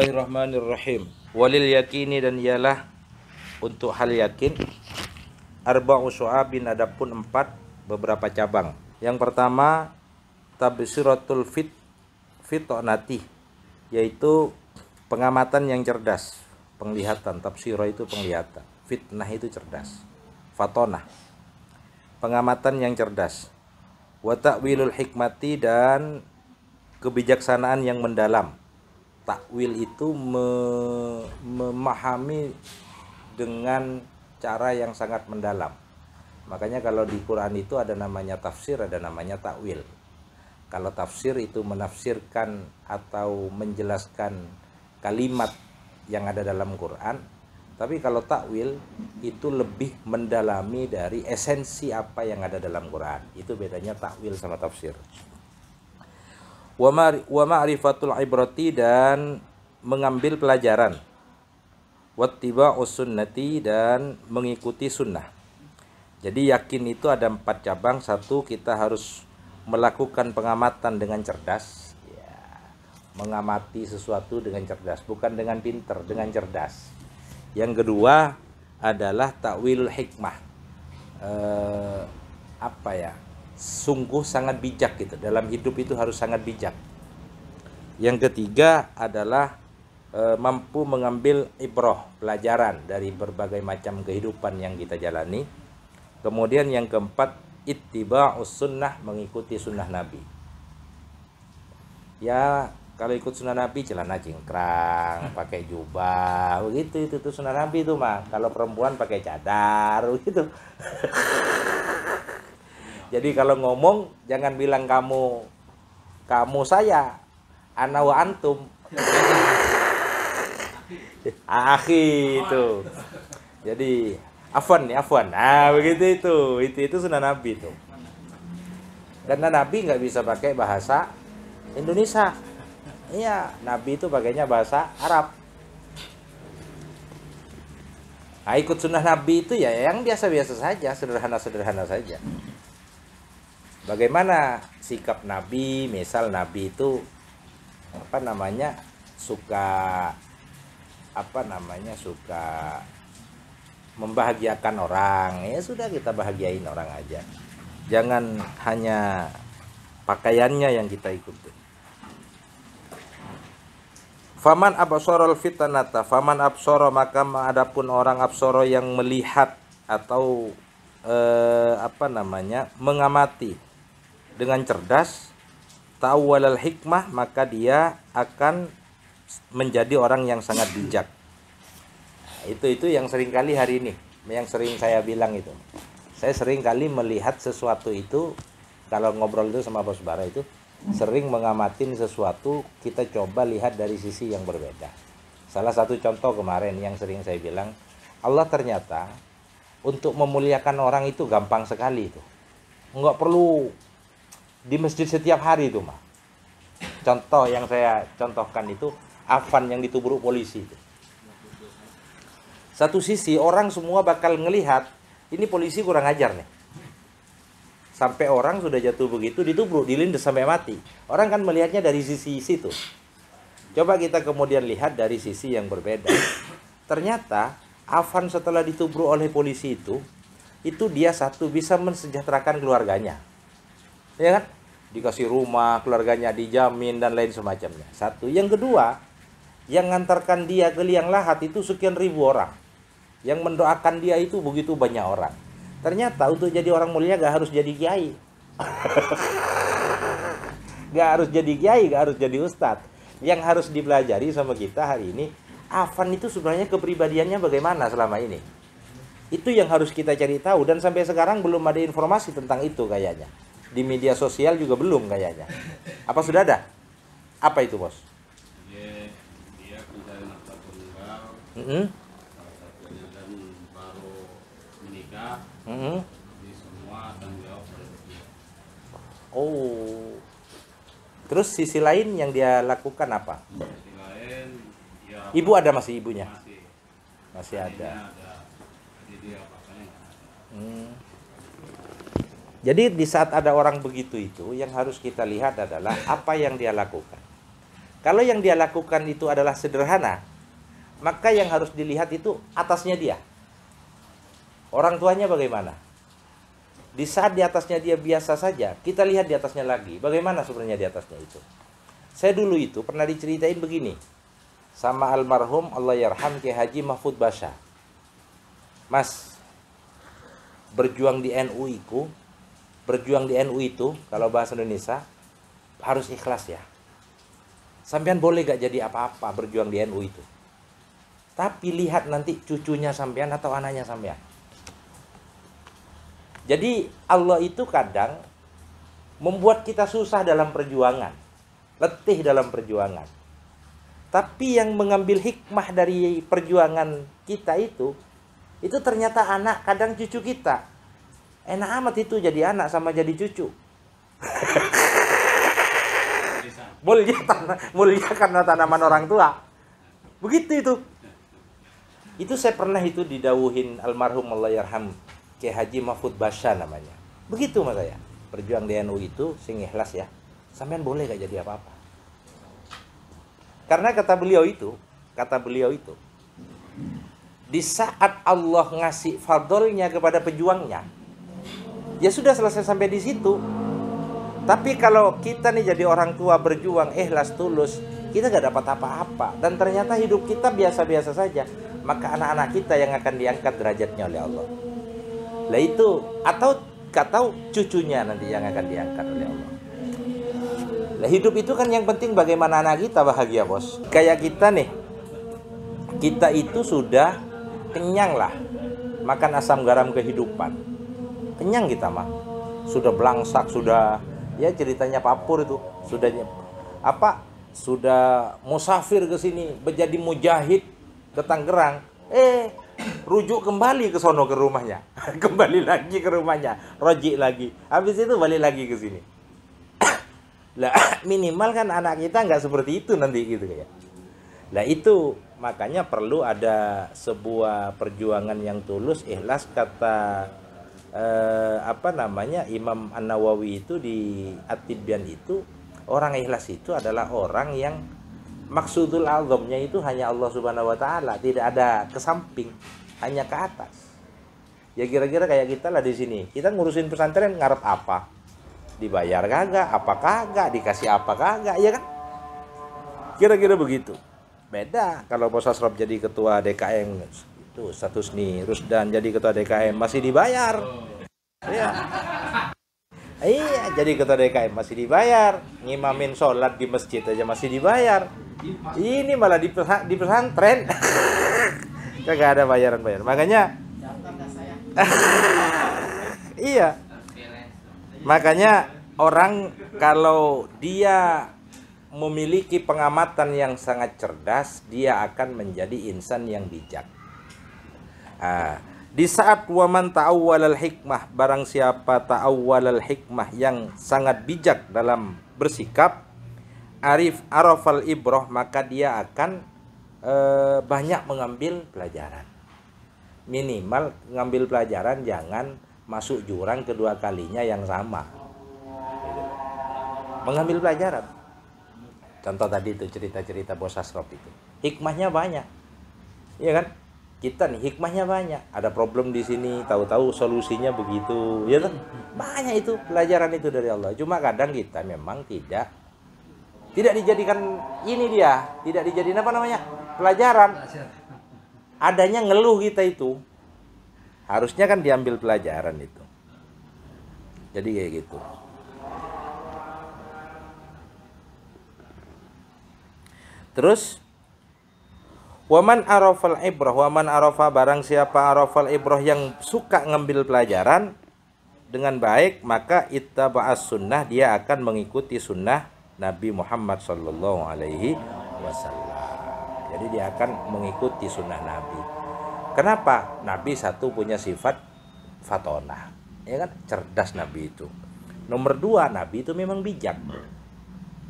Bismillahirrahmanirrahim. Walil yakini, dan ialah untuk hal yakin, arba'u syu'abin, adapun 4 beberapa cabang. Yang pertama tabsiratul fitonati, yaitu pengamatan yang cerdas, penglihatan. Tabsiro itu penglihatan, fitnah itu cerdas, fatonah pengamatan yang cerdas. Wa ta'wilul hikmati, dan kebijaksanaan yang mendalam. Takwil itu memahami dengan cara yang sangat mendalam. Makanya kalau di Quran itu ada namanya tafsir, ada namanya takwil. Kalau tafsir itu menafsirkan atau menjelaskan kalimat yang ada dalam Quran, tapi kalau takwil itu lebih mendalami dari esensi apa yang ada dalam Quran. Itu bedanya takwil sama tafsir. Wa ma'rifatul ibrati, dan mengambil pelajaran. Wattiba'us sunnati, dan mengikuti sunnah. Jadi yakin itu ada 4 cabang. 1, kita harus melakukan pengamatan dengan cerdas, ya, mengamati sesuatu dengan cerdas, bukan dengan pinter, dengan cerdas. Yang kedua adalah takwilul hikmah, sungguh sangat bijak gitu. Dalam hidup itu harus sangat bijak. Yang ketiga adalah mampu mengambil ibrah, pelajaran dari berbagai macam kehidupan yang kita jalani. Kemudian yang keempat, ittiba'us sunnah, mengikuti sunnah Nabi. Ya, kalau ikut sunnah Nabi celana cingkrang, pakai jubah, begitu itu sunnah Nabi itu mah. Kalau perempuan pakai cadar, begitu. Jadi kalau ngomong jangan bilang kamu saya, ana wa antum. Akhi itu. Jadi afwan. Nah, begitu itu sunnah Nabi itu. Karena Nabi nggak bisa pakai bahasa Indonesia. Iya, Nabi itu pakainya bahasa Arab. Nah, ikut sunnah Nabi itu ya yang biasa-biasa saja, sederhana-sederhana saja. Bagaimana sikap Nabi? Misal Nabi itu suka membahagiakan orang. Ya sudah, kita bahagiain orang aja. Jangan hanya pakaiannya yang kita ikuti. Faman absorol fitanata, faman absoro, maka adapun orang absoro yang melihat atau mengamati dengan cerdas, ta'awwalal hikmah, maka dia akan menjadi orang yang sangat bijak. Itu yang sering kali hari ini, yang sering saya bilang itu. Saya sering kali melihat sesuatu itu, kalau ngobrol itu sama Bos Bara itu, sering mengamatin sesuatu, kita coba lihat dari sisi yang berbeda. Salah satu contoh kemarin yang sering saya bilang, Allah ternyata untuk memuliakan orang itu gampang sekali itu. Enggak perlu di masjid setiap hari itu mah. Contoh yang saya contohkan itu Afan yang ditubruk polisi itu. Satu sisi orang semua bakal ngelihat ini polisi kurang ajar nih. Sampai orang sudah jatuh begitu ditubruk, dilindas sampai mati. Orang kan melihatnya dari sisi situ. Coba kita kemudian lihat dari sisi yang berbeda. Ternyata Afan setelah ditubruk oleh polisi itu dia satu bisa mensejahterakan keluarganya. Ya kan? Dikasih rumah, keluarganya dijamin dan lain semacamnya. Satu. Yang kedua, yang ngantarkan dia ke liang lahat itu sekian ribu orang. Yang mendoakan dia itu begitu banyak orang. Ternyata untuk jadi orang mulia gak harus jadi kiai. Gak harus jadi kiai, gak harus jadi ustadz. Yang harus dipelajari sama kita hari ini, Afan itu sebenarnya kepribadiannya bagaimana selama ini. Itu yang harus kita cari tahu. Dan sampai sekarang belum ada informasi tentang itu kayaknya. Di media sosial juga belum kayaknya. Apa sudah ada? Apa itu, Bos? Dia pencari nafkah tunggal. Salah satunya, dan baru menikah. Jadi semua tanggung jawab pada dia. Oh. Terus sisi lain yang dia lakukan apa? Sisi lain, ya, Ibu ada masih ibunya? Masih ada. Jadi dia pakainya nggak ada. Jadi di saat ada orang begitu itu, yang harus kita lihat adalah apa yang dia lakukan. Kalau yang dia lakukan itu adalah sederhana, maka yang harus dilihat itu atasnya dia. Orang tuanya bagaimana? Di saat di atasnya dia biasa saja, kita lihat di atasnya lagi. Bagaimana sebenarnya di atasnya itu? Saya dulu itu pernah diceritain begini. Sama almarhum Allah yarham Kiai Haji Mahfud Basha. Mas, berjuang di NU itu kalau bahasa Indonesia harus ikhlas ya. Sampean boleh gak jadi apa-apa berjuang di NU itu. Tapi lihat nanti cucunya sampean atau anaknya sampean. Jadi Allah itu kadang membuat kita susah dalam perjuangan, letih dalam perjuangan. Tapi yang mengambil hikmah dari perjuangan kita itu ternyata anak, kadang cucu kita. Enak amat itu jadi anak sama jadi cucu. Mulia karena tanaman orang tua. Begitu itu. Itu saya pernah itu didawuhin almarhum Allah yarham Kiai Haji Mahfud Basha namanya. Begitu mas saya. Berjuang di NU itu sing ikhlas ya. Sampean boleh gak jadi apa-apa. Karena kata beliau itu, di saat Allah ngasih fadlnya kepada pejuangnya, ya sudah selesai sampai di situ. Tapi kalau kita nih jadi orang tua berjuang ikhlas tulus, kita gak dapat apa-apa dan ternyata hidup kita biasa-biasa saja, maka anak-anak kita yang akan diangkat derajatnya oleh Allah. Lah itu atau cucunya nanti yang akan diangkat oleh Allah. Lah hidup itu kan yang penting bagaimana anak kita bahagia, Bos. Kayak kita nih. Kita itu sudah kenyang lah makan asam garam kehidupan. Kenyang kita mah. Sudah belangsak, sudah ya ceritanya Papur itu, sudah musafir ke sini, menjadi mujahid ke Tangerang. Rujuk kembali ke sono ke rumahnya. Kembali lagi ke rumahnya, roji lagi. Habis itu balik lagi ke sini. Lah minimal kan anak kita nggak seperti itu nanti gitu ya. Lah itu makanya perlu ada sebuah perjuangan yang tulus, ikhlas. Kata Imam An-Nawawi itu di At-Tibyan itu, orang ikhlas itu adalah orang yang maksudul azamnya itu hanya Allah Subhanahu wa taala, tidak ada ke samping, hanya ke atas. Ya kira-kira kayak kita lah di sini. Kita ngurusin pesantren ngarep apa? Dibayar kagak, apa kagak, dikasih apa kagak, ya kan? Kira-kira begitu. Beda kalau Bos Asraf jadi ketua DKM itu, status nih Rusdan jadi ketua DKM masih dibayar. Iya, jadi ketua DKM masih dibayar, ngimamin sholat di masjid aja masih dibayar. Ini malah di pesantren kagak ada bayaran. Makanya iya. Makanya orang kalau dia memiliki pengamatan yang sangat cerdas, dia akan menjadi insan yang bijak. Di saat waman ta'awwalal hikmah, barang siapa ta'awwalal hikmah yang sangat bijak dalam bersikap, arafal ibrah, maka dia akan banyak mengambil pelajaran. Minimal ngambil pelajaran, jangan masuk jurang kedua kalinya yang sama. Mengambil pelajaran. Contoh tadi itu cerita-cerita Bos Asraf itu. Hikmahnya banyak. Iya kan? Kita nih hikmahnya banyak. Ada problem di sini, tahu-tahu solusinya begitu, ya kan? Banyak itu pelajaran itu dari Allah. Cuma kadang kita memang tidak dijadikan tidak dijadikan pelajaran. Adanya ngeluh kita itu. Harusnya kan diambil pelajaran itu. Jadi kayak gitu. Terus waman arafal ibrah, waman arafa, barang siapa arafal ibrah yang suka ngambil pelajaran dengan baik, maka ittaba'as sunnah, dia akan mengikuti sunnah Nabi Muhammad sallallahu alaihi wasallam. Jadi dia akan mengikuti sunnah Nabi. Kenapa? Nabi satu punya sifat fatonah, ya kan? Cerdas Nabi itu. Nomor dua, Nabi itu memang bijak.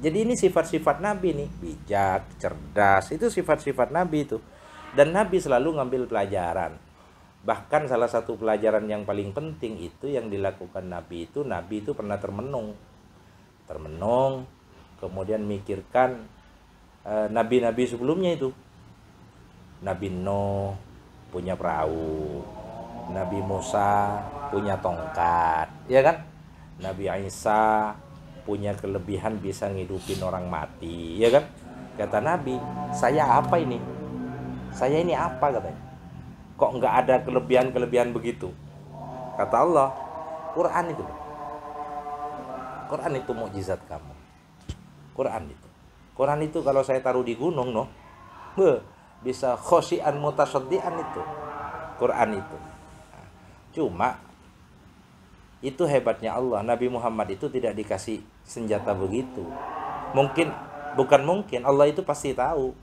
Jadi ini sifat-sifat Nabi nih, bijak, cerdas, itu sifat-sifat Nabi itu. Dan Nabi selalu ngambil pelajaran. Bahkan salah satu pelajaran yang paling penting itu yang dilakukan Nabi itu pernah termenung, kemudian mikirkan nabi-nabi sebelumnya itu. Nabi Nuh punya perahu, Nabi Musa punya tongkat, ya kan? Nabi Isa punya kelebihan bisa ngidupin orang mati, ya kan? Kata Nabi, saya apa ini? Saya ini apa katanya? Kok nggak ada kelebihan-kelebihan begitu? Kata Allah, Quran itu. Quran itu mukjizat kamu. Quran itu. Quran itu kalau saya taruh di gunung, noh, bisa khosyian mutasaddian itu. Quran itu. Nah, cuma itu hebatnya Allah. Nabi Muhammad itu tidak dikasih senjata begitu. Bukan mungkin, Allah itu pasti tahu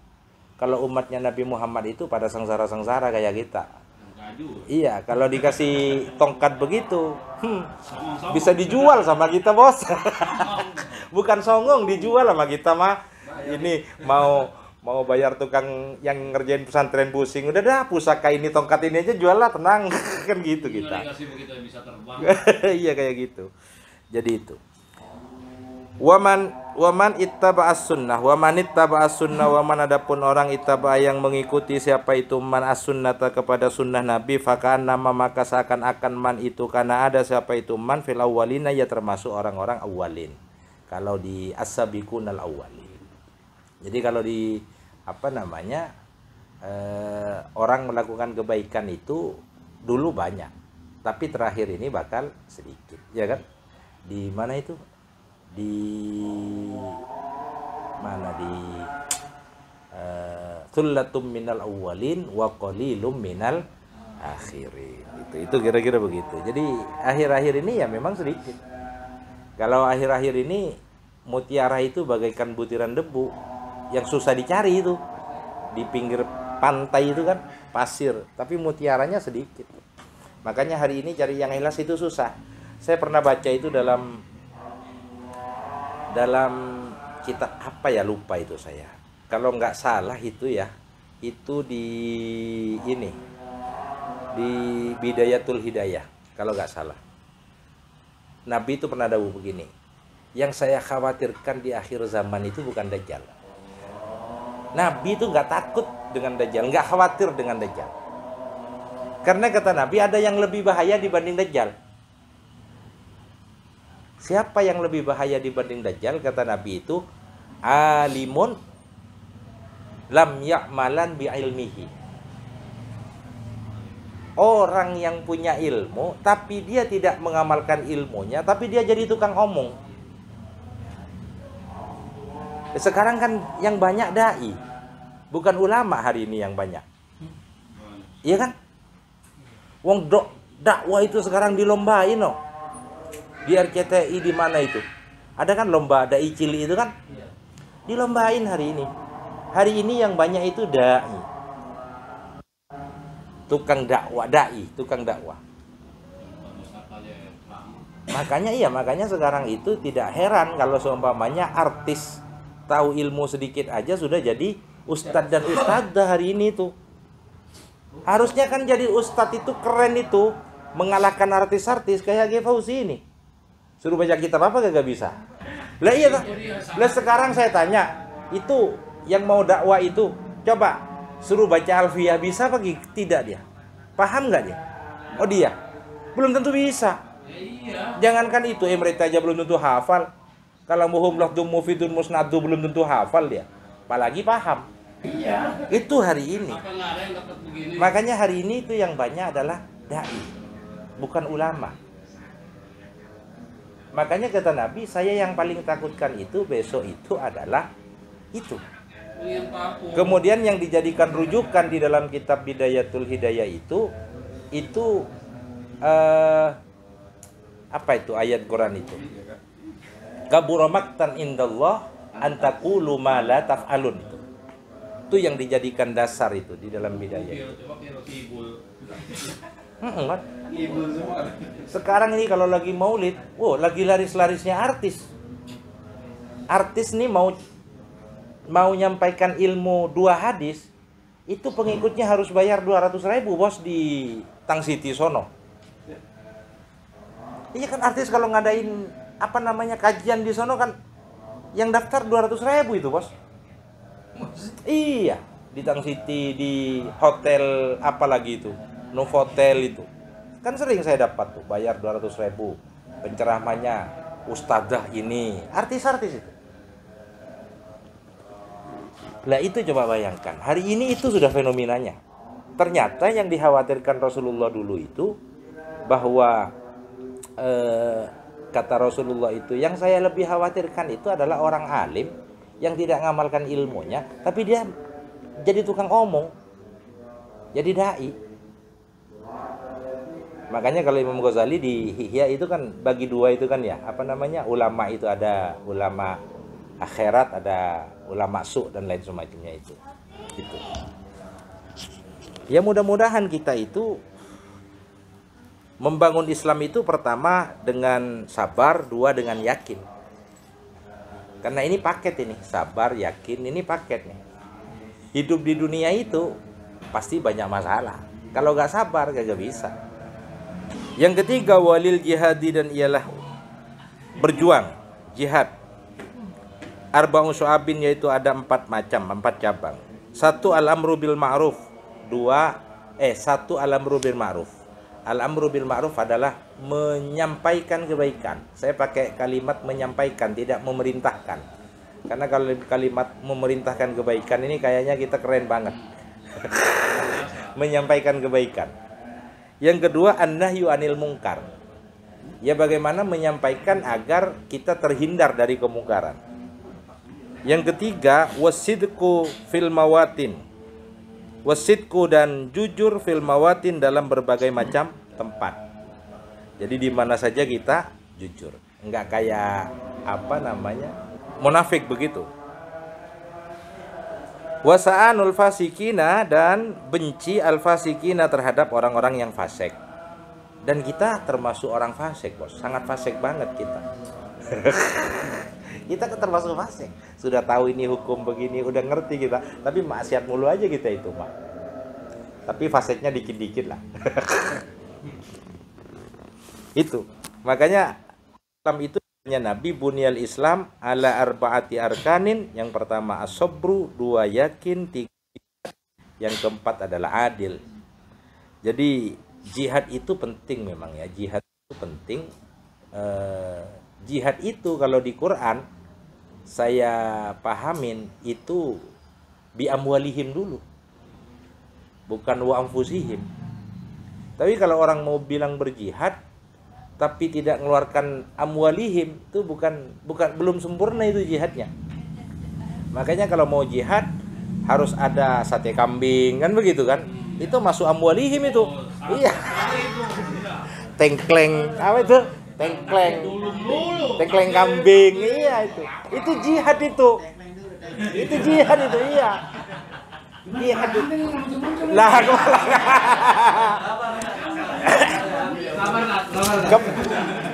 kalau umatnya Nabi Muhammad itu pada sengsara-sengsara kayak kita. Iya, kalau dikasih tongkat begitu, bisa dijual sama kita, bos. Bukan songong, dijual sama kita mah. Ini mau bayar tukang yang ngerjain pesantren pusing, udah dah pusaka ini tongkat ini aja jual lah, tenang. Kan gitu kita. Iya kayak gitu. Jadi itu. Waman ittaba'as sunnah, waman ittaba'as sunnah, waman adapun orang ittaba yang mengikuti siapa itu man as-sunnata kepada sunnah Nabi, fakaan nama maka seakan-akan man itu karena ada siapa itu man fil awwalina, ya termasuk orang-orang awalin. Kalau di as-sabiqunal awwalin. Jadi kalau di orang melakukan kebaikan itu dulu banyak, tapi terakhir ini bakal sedikit, ya kan? Di mana itu? Thullatum minal awwalin wa qalilum minal akhirin. Itu kira-kira begitu. Jadi akhir-akhir ini ya memang sedikit. Kalau akhir-akhir ini mutiara itu bagaikan butiran debu yang susah dicari itu. Di pinggir pantai itu kan pasir, tapi mutiaranya sedikit. Makanya hari ini cari yang ikhlas itu susah. Saya pernah baca itu dalam kitab apa ya, lupa itu saya. Kalau nggak salah itu ya, itu di Bidayatul Hidayah kalau nggak salah. Nabi itu pernah dawuh begini, yang saya khawatirkan di akhir zaman itu bukan Dajjal. Nabi itu nggak takut dengan Dajjal, nggak khawatir dengan Dajjal. Karena kata Nabi ada yang lebih bahaya dibanding Dajjal. Siapa yang lebih bahaya dibanding Dajjal? Kata Nabi itu alimun lam ya'malan bi ilmihi. Orang yang punya ilmu tapi dia tidak mengamalkan ilmunya, tapi dia jadi tukang omong. Sekarang kan yang banyak dai, bukan ulama hari ini yang banyak. Iya kan? Wong dakwah itu sekarang dilombain loh. Di RCTI di mana itu? Ada kan lomba dai cilik itu kan? Dilombain hari ini. Hari ini yang banyak itu dai. Tukang dakwah, tukang dakwah. Makanya sekarang itu tidak heran kalau seumpamanya artis tahu ilmu sedikit aja sudah jadi ustadz dan ustadzah hari ini tuh. Harusnya kan jadi ustadz itu keren itu, mengalahkan artis-artis kayak G. Fauzi ini. Suruh baca kitab apa gak bisa. Lah iya kan? Lah sekarang saya tanya, itu yang mau dakwah itu coba suruh baca Alfiyah bisa apa tidak dia? Paham nggak dia? Oh dia belum tentu bisa. Jangankan itu, Emret aja belum tentu hafal. Kalau muhum lahdum mufidun musnadu belum tentu hafal dia, apalagi paham. Iya. Itu hari ini. Makanya hari ini itu yang banyak adalah dai, bukan ulama. Makanya kata Nabi, saya yang paling takutkan itu besok itu adalah itu. Kemudian yang dijadikan rujukan di dalam kitab Bidayatul Hidayah itu apa itu ayat Quran itu? Kabura maqtan indallah antaqulu ma la taf'alun. Itu yang dijadikan dasar itu di dalam Bidayah itu. Sekarang ini kalau lagi maulid, lagi laris-larisnya artis. Artis nih mau nyampaikan ilmu 2 hadis, itu pengikutnya harus bayar 200.000 bos di Tang City sono. Iya kan, artis kalau ngadain kajian di sono kan yang daftar 200.000 itu bos. Iya, di Tang City, di hotel apalagi itu, Novotel itu. Kan sering saya dapat tuh, bayar 200.000. Penceramahnya ustadzah ini, artis-artis itu. Lah itu coba bayangkan, hari ini itu sudah fenomenanya. Ternyata yang dikhawatirkan Rasulullah dulu itu bahwa kata Rasulullah itu, yang saya lebih khawatirkan itu adalah orang alim yang tidak mengamalkan ilmunya, tapi dia jadi tukang omong, jadi dai. Makanya kalau Imam Ghazali di Ihya itu kan bagi dua itu kan ya, apa namanya, ulama itu ada ulama akhirat, ada ulama su' dan lain semacamnya itu. Gitu. Ya mudah-mudahan kita itu membangun Islam itu pertama dengan sabar, dua dengan yakin. Karena ini paket ini, sabar, yakin, ini paket nih. Hidup di dunia itu pasti banyak masalah. Kalau gak sabar gak bisa. Yang ketiga, walil jihadi, dan ialah berjuang, jihad. Arba'u syu'abin, yaitu ada 4 macam, 4 cabang. 1 al-amru bil ma'ruf. 1 al-amru bil ma'ruf. Al-amru bil ma'ruf adalah menyampaikan kebaikan. Saya pakai kalimat menyampaikan, tidak memerintahkan. Karena kalau kalimat memerintahkan kebaikan ini kayaknya kita keren banget. Menyampaikan kebaikan. Yang kedua, an-nahyu anil mungkar. Ya bagaimana menyampaikan agar kita terhindar dari kemungkaran. Yang ketiga, wasidqu fil mawatin. Wasidqu, dan jujur fil mawatin, dalam berbagai macam tempat. Jadi di mana saja kita jujur. Enggak kayak apa namanya? Munafik begitu. Wasa'anul fasikina, dan benci al-fasikina terhadap orang-orang yang fasik. Dan kita termasuk orang fasik, bos. Sangat fasik banget kita. Kita termasuk fasik. Sudah tahu ini hukum begini, udah ngerti kita. Tapi maksiat mulu aja kita itu, Mak. Tapi fasiknya dikit-dikit lah. Itu. Makanya Islam itu Nabi bunyal Islam ala arba'ati arkanin. Yang pertama as-sabru, 2 yakin, 3 yang keempat adalah adil. Jadi jihad itu penting memang ya. Jihad itu penting. Jihad itu kalau di Quran saya pahamin itu bi amwalihim dulu, bukan wa anfusihim. Tapi kalau orang mau bilang berjihad tapi tidak mengeluarkan amwalihim, itu belum sempurna itu jihadnya. Makanya kalau mau jihad harus ada sate kambing, kan begitu kan? Itu masuk amwalihim itu. Iya. Tengkleng, apa itu? Tengkleng kambing, iya itu. Itu jihad itu. Itu jihad itu, iya. Jihad itu. Lah,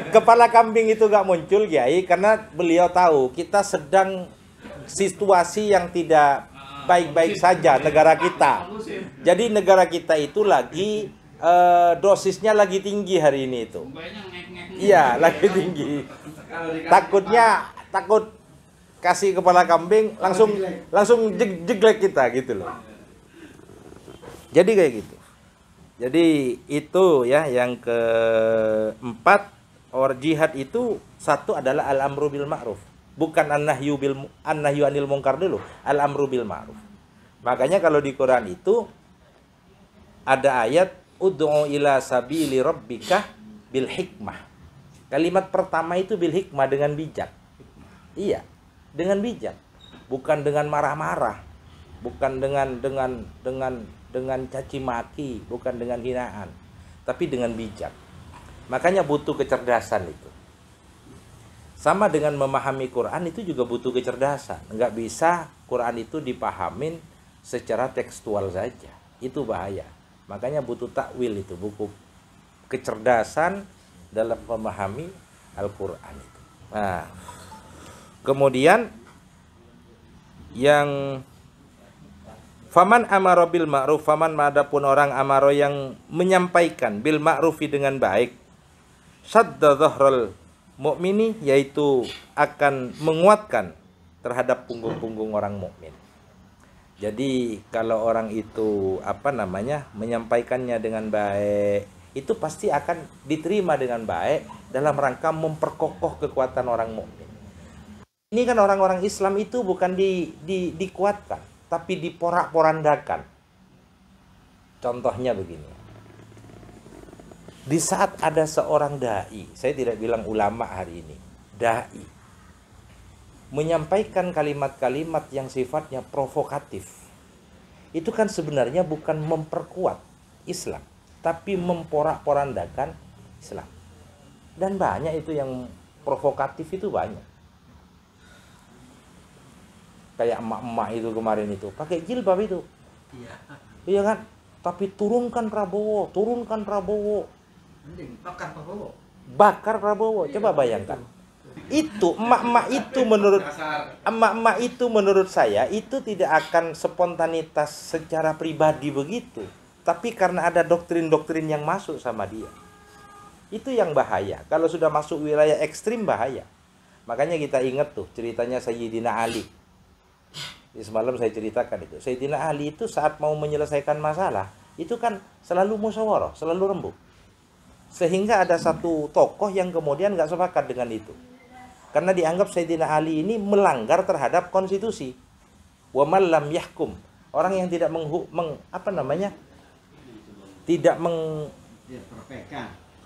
kepala kambing itu gak muncul, Kiai, karena beliau tahu kita sedang situasi yang tidak baik-baik saja negara kita. Jadi negara kita itu lagi dosisnya lagi tinggi hari ini itu. Iya, lagi tinggi. Takut kasih kepala kambing langsung jeglek kita gitu loh. Jadi kayak gitu. Jadi itu ya yang keempat, jihad itu satu adalah al-amru bil ma'ruf. Bukan an-nahyu anil munkar dulu, al-amru bil ma'ruf. Makanya kalau di Quran itu ada ayat ud'u ila sabili rabbika bil hikmah. Kalimat pertama itu bil hikmah, dengan bijak. Iya, dengan bijak. Bukan dengan marah-marah. Bukan dengan caci maki, bukan dengan hinaan, tapi dengan bijak. Makanya butuh kecerdasan itu. Sama dengan memahami Quran itu juga butuh kecerdasan. Enggak bisa Quran itu dipahamin secara tekstual saja. Itu bahaya. Makanya butuh takwil itu, buku kecerdasan dalam memahami Al-Quran itu. Nah, kemudian yang faman amaro bil ma'ruf, faman madapun orang amaro yang menyampaikan bil ma'rufi dengan baik, sadda dhahral mukmini, yaitu akan menguatkan terhadap punggung-punggung orang mukmin. Jadi kalau orang itu menyampaikannya dengan baik, itu pasti akan diterima dengan baik dalam rangka memperkokoh kekuatan orang mukmin. Ini kan orang-orang Islam itu bukan dikuatkan, tapi diporak-porandakan. Contohnya begini. Di saat ada seorang dai, saya tidak bilang ulama hari ini, dai menyampaikan kalimat-kalimat yang sifatnya provokatif, itu kan sebenarnya bukan memperkuat Islam, tapi memporak-porandakan Islam. Dan banyak itu yang provokatif, itu banyak. Kayak emak-emak itu kemarin itu pakai jilbab itu, iya kan? Tapi turunkan Prabowo, bakar Prabowo. Coba bayangkan. Itu emak-emak itu menurut saya itu tidak akan spontanitas secara pribadi begitu, tapi karena ada doktrin-doktrin yang masuk sama dia. Itu yang bahaya. Kalau sudah masuk wilayah ekstrim, bahaya. Makanya kita ingat tuh ceritanya Sayyidina Ali. Semalam saya ceritakan itu. Sayyidina Ali itu saat mau menyelesaikan masalah, itu kan selalu musyawarah, selalu rembuk. Sehingga ada satu tokoh yang kemudian nggak sepakat dengan itu. Karena dianggap Sayyidina Ali ini melanggar terhadap konstitusi. Wa man lam yahkum. Orang yang tidak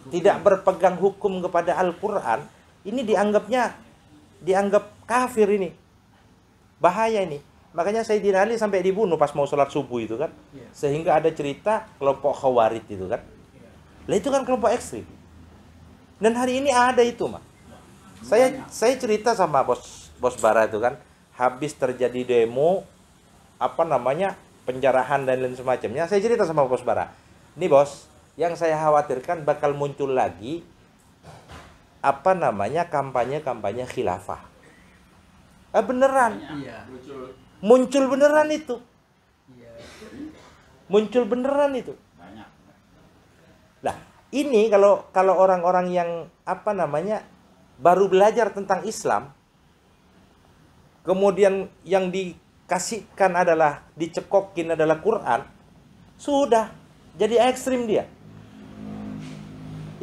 tidak berpegang hukum kepada Al-Qur'an, ini dianggap kafir ini. Bahaya ini. Makanya Sayyidina Ali sampai dibunuh pas mau sholat subuh itu kan. Sehingga ada cerita kelompok Khawarij itu kan. Lah itu kan kelompok ekstrim. Dan hari ini ada itu, Mak. Saya cerita sama bos Bara itu kan, habis terjadi demo penjarahan dan lain semacamnya. Saya cerita sama bos Bara, ini bos, yang saya khawatirkan bakal muncul lagi kampanye khilafah. Beneran, muncul beneran itu, Lah ini kalau orang-orang yang baru belajar tentang Islam, kemudian yang dikasihkan dicekokin adalah Quran, sudah jadi ekstrim dia.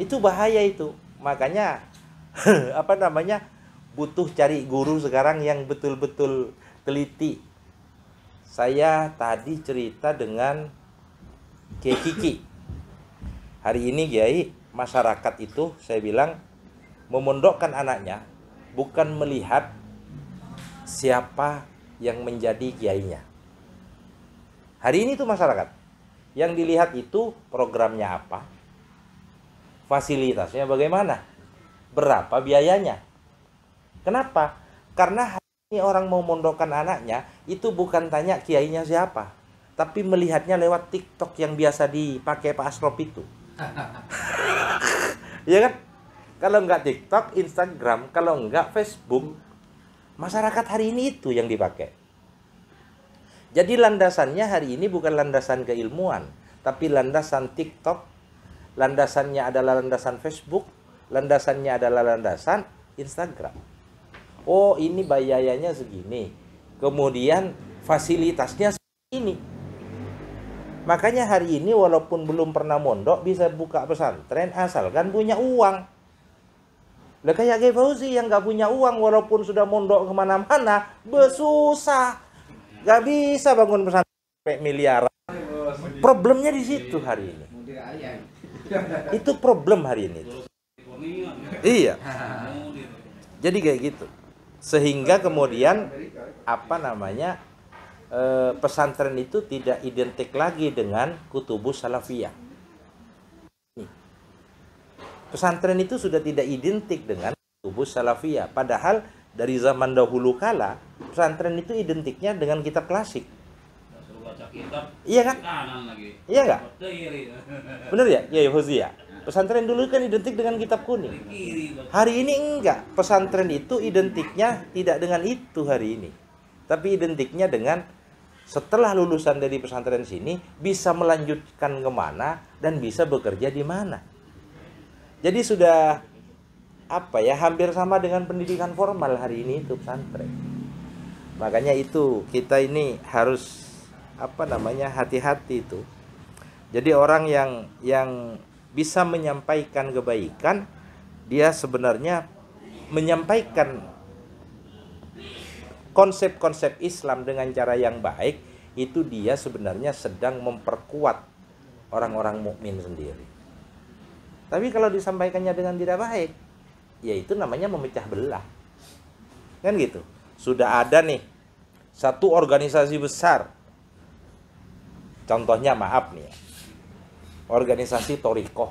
Itu bahaya itu. Makanya butuh cari guru sekarang yang betul-betul teliti. Saya tadi cerita dengan Kiai Kiki. Hari ini Kiai, masyarakat itu saya bilang memondokkan anaknya bukan melihat siapa yang menjadi kiainya. Hari ini tuh masyarakat yang dilihat itu programnya apa, fasilitasnya bagaimana, berapa biayanya. Kenapa? Karena hari ini orang mau mondokkan anaknya itu bukan tanya kiainya siapa, tapi melihatnya lewat TikTok yang biasa dipakai Pak Asrop itu. Iya kan? Kalau enggak TikTok, Instagram, kalau enggak Facebook, masyarakat hari ini itu yang dipakai. Jadi landasannya hari ini bukan landasan keilmuan, tapi landasan TikTok, landasannya adalah landasan Facebook, landasannya adalah landasan Instagram. Oh, ini biayanya segini, kemudian fasilitasnya segini. Makanya hari ini walaupun belum pernah mondok bisa buka pesantren asalkan punya uang. Lah kayak Kiai Fauzi yang gak punya uang walaupun sudah mondok kemana-mana, besusah, gak bisa bangun pesantren miliaran. Problemnya di situ hari ini. Itu problem hari ini. Iya. Jadi kayak gitu. Sehingga kemudian pesantren itu tidak identik lagi dengan kutubus salafiyah. Pesantren itu sudah tidak identik dengan kutubus salafiyah. Padahal dari zaman dahulu kala pesantren itu identiknya dengan kitab klasik. Iya kan? Iya nggak? Bener ya? Ya Fauzi ya. Pesantren dulu kan identik dengan kitab kuning. Hari ini enggak. Pesantren itu identiknya tidak dengan itu hari ini. Tapi identiknya dengan setelah lulusan dari pesantren sini bisa melanjutkan kemana dan bisa bekerja di mana. Jadi sudah hampir sama dengan pendidikan formal hari ini itu pesantren. Makanya itu kita ini harus hati-hati itu. Jadi orang yang bisa menyampaikan kebaikan, dia sebenarnya menyampaikan konsep-konsep Islam dengan cara yang baik, itu dia sebenarnya sedang memperkuat orang-orang mukmin sendiri. Tapi kalau disampaikannya dengan tidak baik, ya itu namanya memecah belah. Kan gitu. Sudah ada nih satu organisasi besar. Contohnya maaf nih ya, organisasi Thariqah.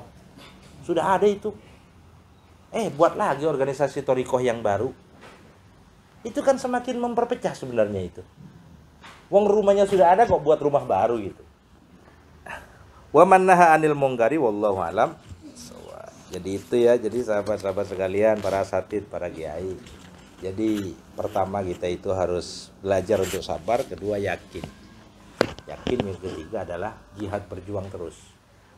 Sudah ada itu. Buat lagi organisasi Thariqah yang baru. Itu kan semakin memperpecah sebenarnya itu. Wong rumahnya sudah ada kok buat rumah baru gitu. Wa man naha 'anil munkari wallahu alam. Jadi itu ya, jadi sahabat-sahabat sekalian, para asatidz, para kiai. Jadi pertama kita itu harus belajar untuk sabar, kedua yakin. Yakin, yang ketiga adalah jihad, berjuang terus.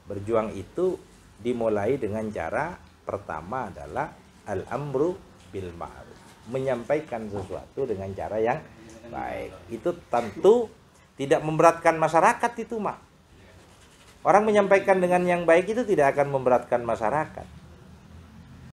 Berjuang itu dimulai dengan cara pertama adalah al-amru bil ma'ruf. Menyampaikan sesuatu dengan cara yang baik. Itu tentu tidak memberatkan masyarakat itu, Mak. Orang menyampaikan dengan yang baik itu tidak akan memberatkan masyarakat.